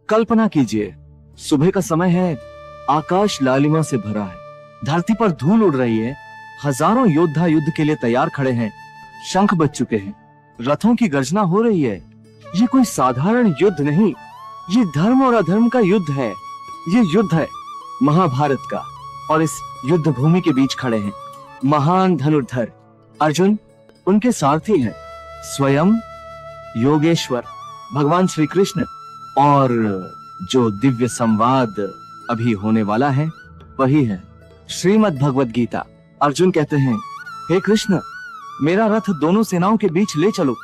कल्पना कीजिए, सुबह का समय है, आकाश लालिमा से भरा है, धरती पर धूल उड़ रही है, हजारों योद्धा युद्ध के लिए तैयार खड़े हैं, शंख बज चुके हैं, रथों की गर्जना हो रही है। ये कोई साधारण युद्ध नहीं, ये धर्म और अधर्म का युद्ध है। ये युद्ध है महाभारत का, और इस युद्ध भूमि के बीच खड़े हैं महान धनुर्धर अर्जुन, उनके सारथी हैं स्वयं योगेश्वर भगवान श्री कृष्ण, और जो दिव्य संवाद अभी होने वाला है वही है श्रीमद् भगवद गीता। अर्जुन कहते हैं, हे कृष्ण, मेरा रथ दोनों सेनाओं के बीच ले चलो।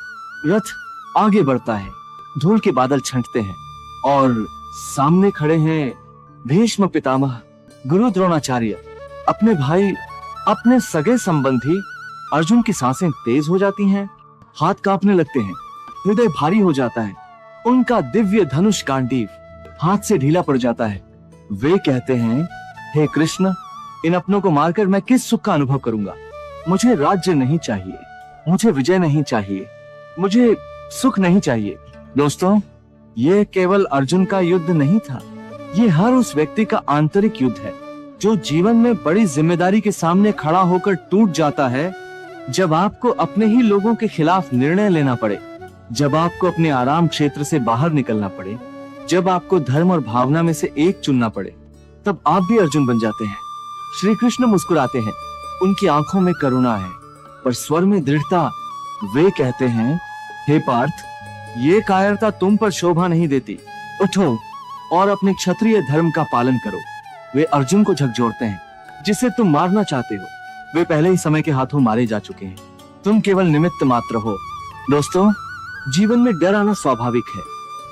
रथ आगे बढ़ता है, धूल के बादल छंटते हैं, और सामने खड़े हैं भीष्म पितामह, गुरु द्रोणाचार्य, अपने भाई, अपने सगे संबंधी। अर्जुन की सांसें तेज हो जाती हैं, हाथ कांपने लगते हैं, हृदय भारी हो जाता है। उनका दिव्य धनुष गांडीव हाथ से ढीला पड़ जाता है। वे कहते हैं, हे कृष्ण, इन अपनों को मारकर मैं किस सुख का अनुभव करूंगा। मुझे राज्य नहीं चाहिए, मुझे विजय नहीं चाहिए, मुझे सुख नहीं चाहिए। दोस्तों, ये केवल अर्जुन का युद्ध नहीं था, ये हर उस व्यक्ति का आंतरिक युद्ध है जो जीवन में बड़ी जिम्मेदारी के सामने खड़ा होकर टूट जाता है। जब आपको अपने ही लोगों के खिलाफ निर्णय लेना पड़े, जब आपको अपने आराम क्षेत्र से बाहर निकलना पड़े, जब आपको धर्म और भावना में से एक चुनना पड़े, तब आप भी अर्जुन बन जाते हैं। श्री कृष्ण मुस्कुराते हैं, उनकी आंखों में करुणा है, पर स्वर में दृढ़ता। वे कहते हैं, हे पार्थ, ये कायरता तुम पर शोभा नहीं देती। उठो और अपने क्षत्रिय धर्म का पालन करो। वे अर्जुन को झकझोरते हैं, जिसे तुम मारना चाहते हो वे पहले ही समय के हाथों मारे जा चुके हैं, तुम केवल निमित्त मात्र हो। दोस्तों, जीवन में डर आना स्वाभाविक है,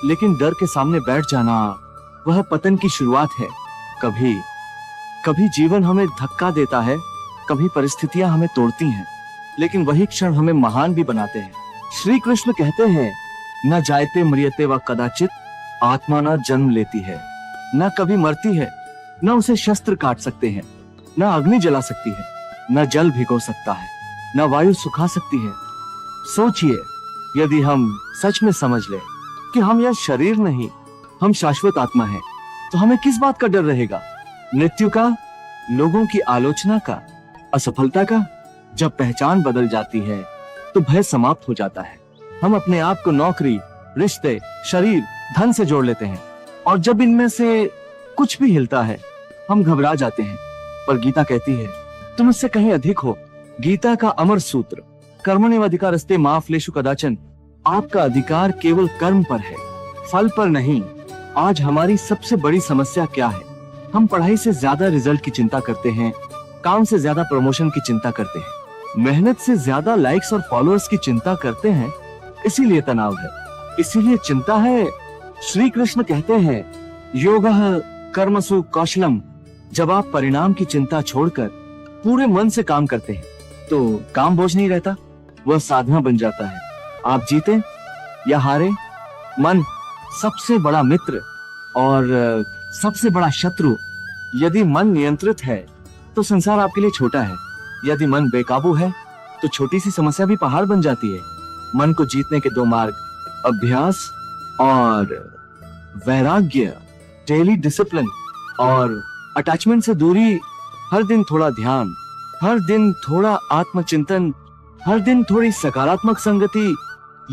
लेकिन डर के सामने बैठ जाना वह पतन की शुरुआत है। कभी कभी जीवन हमें धक्का देता है, कभी परिस्थितियां हमें तोड़ती हैं, लेकिन वही क्षण हमें महान भी बनाते हैं। श्री कृष्ण कहते हैं, न जायते म्रियते व कदाचित, आत्मा न जन्म लेती है, न कभी मरती है, न उसे शस्त्र काट सकते हैं, न अग्नि जला सकती है, न जल भिगो सकता है, न वायु सुखा सकती है। सोचिए, यदि हम सच में समझ लें कि हम यह शरीर नहीं, हम शाश्वत आत्मा हैं, तो हमें किस बात का डर रहेगा? मृत्यु का, लोगों की आलोचना का, असफलता का? जब पहचान बदल जाती है तो भय समाप्त हो जाता है। हम अपने आप को नौकरी, रिश्ते, शरीर, धन से जोड़ लेते हैं, और जब इनमें से कुछ भी हिलता है हम घबरा जाते हैं। पर गीता कहती है, तुम इससे कहीं अधिक हो। गीता का अमर सूत्र, कर्मण्येव अधिकारस्ते मा फलेषु कदाचन। आपका अधिकार केवल कर्म पर है, फल पर नहीं। आज हमारी सबसे बड़ी समस्या क्या है? हम पढ़ाई से ज्यादा रिजल्ट की चिंता करते हैं, काम से ज्यादा प्रमोशन की चिंता करते हैं, मेहनत से ज्यादा लाइक्स और फॉलोअर्स की चिंता करते हैं। इसीलिए तनाव है, इसीलिए चिंता है। श्री कृष्ण कहते हैं, योगः कर्मसु कौशलम। जब आप परिणाम की चिंता छोड़कर पूरे मन से काम करते हैं तो काम बोझ नहीं रहता, वह साधना बन जाता है। आप जीते या हारे, मन सबसे बड़ा मित्र और सबसे बड़ा शत्रु। यदि मन नियंत्रित है तो संसार आपके लिए छोटा है, यदि मन बेकाबू है तो छोटी सी समस्या भी पहाड़ बन जाती है। मन को जीतने के दो मार्ग, अभ्यास और वैराग्य, डेली डिसिप्लिन और अटैचमेंट से दूरी। हर दिन थोड़ा ध्यान, हर दिन थोड़ा आत्मचिंतन, हर दिन थोड़ी सकारात्मक संगति,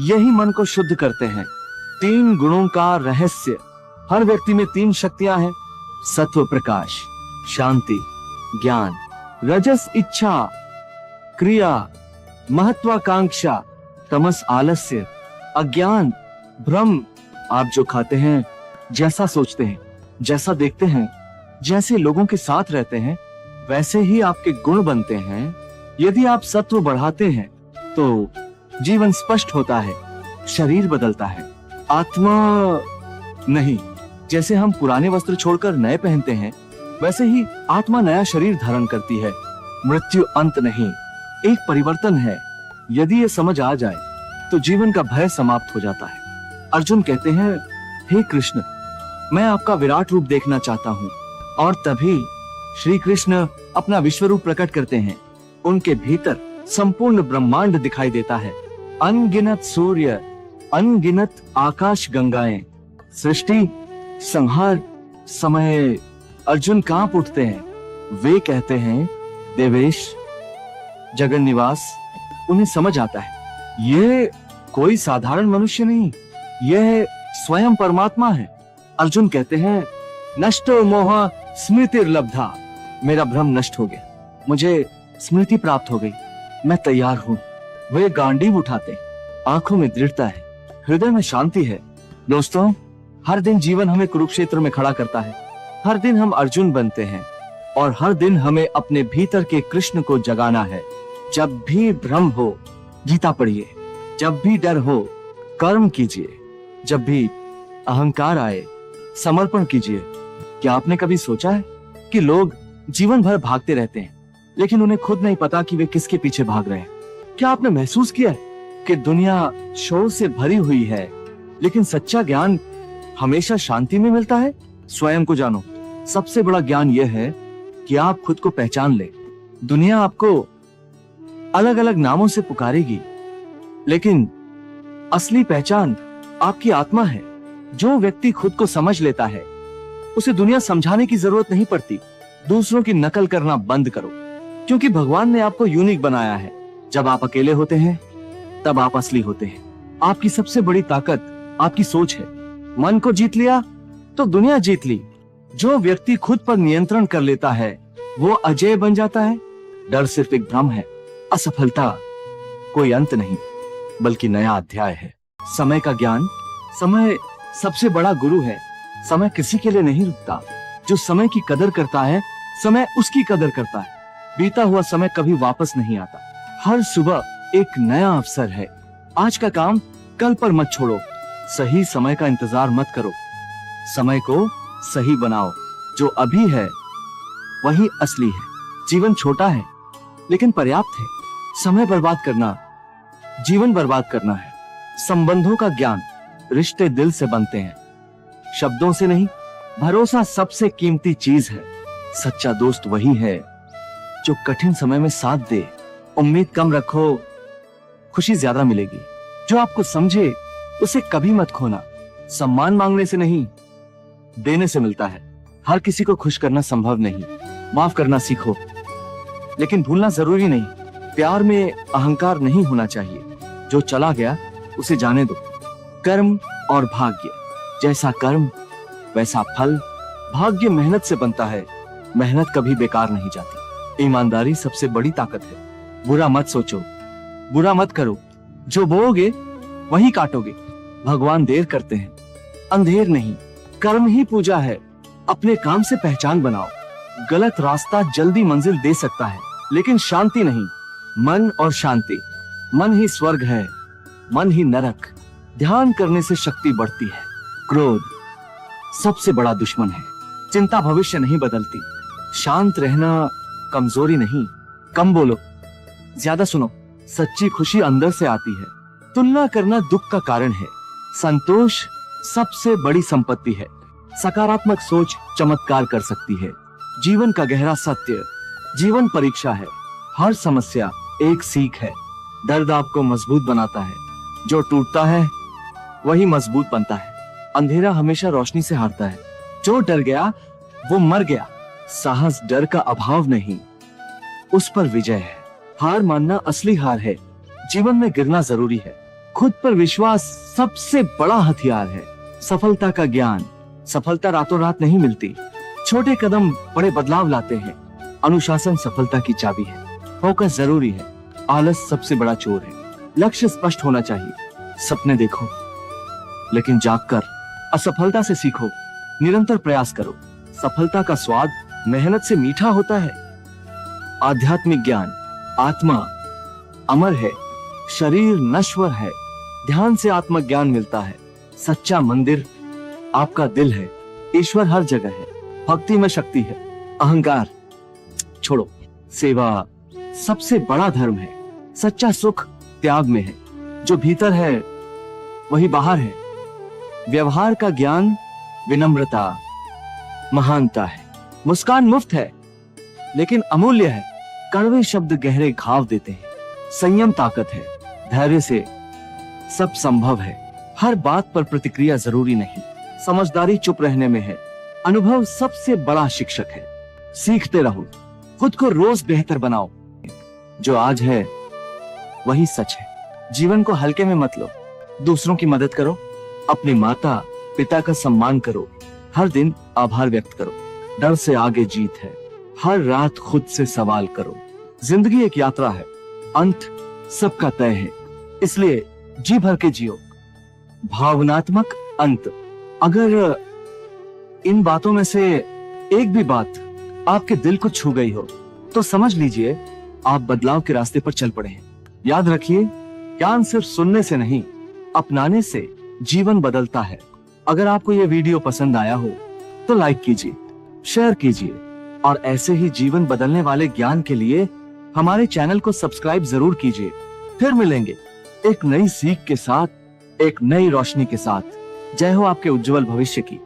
यही मन को शुद्ध करते हैं। 3 गुणों का रहस्य। हर व्यक्ति में 3 शक्तियां हैं, सत्व प्रकाश, शांति, ज्ञान, रजस इच्छा क्रिया, महत्वाकांक्षा, तमस आलस्य, अज्ञान भ्रम। आप जो खाते हैं, जैसा सोचते हैं, जैसा देखते हैं, जैसे लोगों के साथ रहते हैं, वैसे ही आपके गुण बनते हैं। यदि आप सत्व बढ़ाते हैं तो जीवन स्पष्ट होता है, शरीर बदलता है, आत्मा नहीं। जैसे हम पुराने वस्त्र छोड़कर नए पहनते हैं, वैसे ही आत्मा नया शरीर धारण करती है। मृत्यु अंत नहीं, एक परिवर्तन है। यदि ये समझ आ जाए तो जीवन का भय समाप्त हो जाता है। अर्जुन कहते हैं, हे कृष्ण, मैं आपका विराट रूप देखना चाहता हूँ। और तभी श्री कृष्ण अपना विश्व रूप प्रकट करते हैं। उनके भीतर संपूर्ण ब्रह्मांड दिखाई देता है। अनगिनत सूर्य, अनगिनत आकाश गंगाएं, सृष्टि संहार समय अर्जुन कांप उठते हैं। वे कहते हैं, देवेश, जगन निवास। उन्हें समझ आता है ये कोई साधारण मनुष्य नहीं, यह स्वयं परमात्मा है। अर्जुन कहते हैं, नष्टो मोह स्मृतिर्लब्धा। मेरा भ्रम नष्ट हो गया, मुझे स्मृति प्राप्त हो गई, मैं तैयार हूं। वे गांडीव उठाते, आंखों में दृढ़ता है, हृदय में शांति है। दोस्तों, हर दिन जीवन हमें कुरुक्षेत्र में खड़ा करता है। हर दिन हम अर्जुन बनते हैं और हर दिन हमें अपने भीतर के कृष्ण को जगाना है। जब भी भ्रम हो, गीता पढ़िए। जब भी डर हो, कर्म कीजिए। जब भी अहंकार आए, समर्पण कीजिए। क्या आपने कभी सोचा है कि लोग जीवन भर भागते रहते हैं, लेकिन उन्हें खुद नहीं पता कि वे किसके पीछे भाग रहे हैं? क्या आपने महसूस किया है कि दुनिया शोर से भरी हुई है, लेकिन सच्चा ज्ञान हमेशा शांति में मिलता है? स्वयं को जानो। सबसे बड़ा ज्ञान यह है कि आप खुद को पहचान ले। दुनिया आपको अलग अलग नामों से पुकारेगी, लेकिन असली पहचान आपकी आत्मा है। जो व्यक्ति खुद को समझ लेता है, उसे दुनिया समझाने की जरूरत नहीं पड़ती। दूसरों की नकल करना बंद करो, क्योंकि भगवान ने आपको यूनिक बनाया है। जब आप अकेले होते हैं, तब आप असली होते हैं। आपकी सबसे बड़ी ताकत आपकी सोच है। मन को जीत लिया तो दुनिया जीत ली। जो व्यक्ति खुद पर नियंत्रण कर लेता है, वो अजय बन जाता है। डर सिर्फ एक भ्रम है। असफलता कोई अंत नहीं, बल्कि नया अध्याय है। समय का ज्ञान। समय सबसे बड़ा गुरु है। समय किसी के लिए नहीं रुकता। जो समय की कदर करता है, समय उसकी कदर करता है। बीता हुआ समय कभी वापस नहीं आता। हर सुबह एक नया अवसर है। आज का काम कल पर मत छोड़ो। सही समय का इंतजार मत करो। समय को सही बनाओ। जो अभी है वही असली है। जीवन छोटा है, लेकिन पर्याप्त है। समय बर्बाद करना जीवन बर्बाद करना है। संबंधों का ज्ञान। रिश्ते दिल से बनते हैं, शब्दों से नहीं। भरोसा सबसे कीमती चीज है। सच्चा दोस्त वही है जो कठिन समय में साथ दे। उम्मीद कम रखो, खुशी ज्यादा मिलेगी। जो आपको समझे, उसे कभी मत खोना। सम्मान मांगने से नहीं, देने से मिलता है। हर किसी को खुश करना संभव नहीं। माफ करना सीखो, लेकिन भूलना जरूरी नहीं। प्यार में अहंकार नहीं होना चाहिए। जो चला गया उसे जाने दो। कर्म और भाग्य। जैसा कर्म वैसा फल। भाग्य मेहनत से बनता है, मेहनत कभी बेकार नहीं जाती। ईमानदारी सबसे बड़ी ताकत है। बुरा मत सोचो, बुरा मत करो। जो बोओगे वही काटोगे। भगवान देर करते हैं, अंधेर नहीं। कर्म ही पूजा है। अपने काम से पहचान बनाओ। गलत रास्ता जल्दी मंजिल दे सकता है, लेकिन शांति नहीं। मन और शांति। मन ही स्वर्ग है, मन ही नरक। ध्यान करने से शक्ति बढ़ती है। क्रोध सबसे बड़ा दुश्मन है। चिंता भविष्य नहीं बदलती। शांत रहना कमजोरी नहीं। कम बोलो, ज्यादा सुनो। सच्ची खुशी अंदर से आती है। तुलना करना दुख का कारण है। संतोष सबसे बड़ी संपत्ति है। सकारात्मक सोच चमत्कार कर सकती है। जीवन का गहरा सत्य। जीवन परीक्षा है। हर समस्या एक सीख है। दर्द आपको मजबूत बनाता है। जो टूटता है वही मजबूत बनता है। अंधेरा हमेशा रोशनी से हारता है। जो डर गया वो मर गया। साहस डर का अभाव नहीं, उस पर विजय है। हार मानना असली हार है। जीवन में गिरना जरूरी है। खुद पर विश्वास सबसे बड़ा हथियार है। सफलता का ज्ञान। सफलता रातों रात नहीं मिलती। छोटे कदम बड़े बदलाव लाते हैं। अनुशासन सफलता की चाबी है। फोकस जरूरी है। आलस सबसे बड़ा चोर है। लक्ष्य स्पष्ट होना चाहिए। सपने देखो, लेकिन जागकर। असफलता से सीखो, निरंतर प्रयास करो। सफलता का स्वाद मेहनत से मीठा होता है। आध्यात्मिक ज्ञान। आत्मा अमर है, शरीर नश्वर है। ध्यान से आत्मज्ञान मिलता है। सच्चा मंदिर आपका दिल है। ईश्वर हर जगह है। भक्ति में शक्ति है। अहंकार छोड़ो। सेवा सबसे बड़ा धर्म है। सच्चा सुख त्याग में है। जो भीतर है वही बाहर है। व्यवहार का ज्ञान। विनम्रता महानता है। मुस्कान मुफ्त है, लेकिन अमूल्य है। कड़वे शब्द गहरे घाव देते हैं। संयम ताकत है। धैर्य से सब संभव है। हर बात पर प्रतिक्रिया जरूरी नहीं। समझदारी चुप रहने में है। अनुभव सबसे बड़ा शिक्षक है। सीखते रहो, खुद को रोज बेहतर बनाओ। जो आज है वही सच है। जीवन को हल्के में मत लो, दूसरों की मदद करो, अपनी माता पिता का सम्मान करो, हर दिन आभार व्यक्त करो। डर से आगे जीत है। हर रात खुद से सवाल करो। जिंदगी एक यात्रा है, अंत सबका तय है, इसलिए जी भर के जियो। भावनात्मक अंत। अगर इन बातों में से एक भी बात आपके दिल को छू गई हो तो समझ लीजिए आप बदलाव के रास्ते पर चल पड़े हैं। याद रखिए, ज्ञान सिर्फ सुनने से नहीं, अपनाने से जीवन बदलता है। अगर आपको यह वीडियो पसंद आया हो तो लाइक कीजिए, शेयर कीजिए और ऐसे ही जीवन बदलने वाले ज्ञान के लिए हमारे चैनल को सब्सक्राइब जरूर कीजिए। फिर मिलेंगे एक नई सीख के साथ, एक नई रोशनी के साथ। जय हो आपके उज्जवल भविष्य की।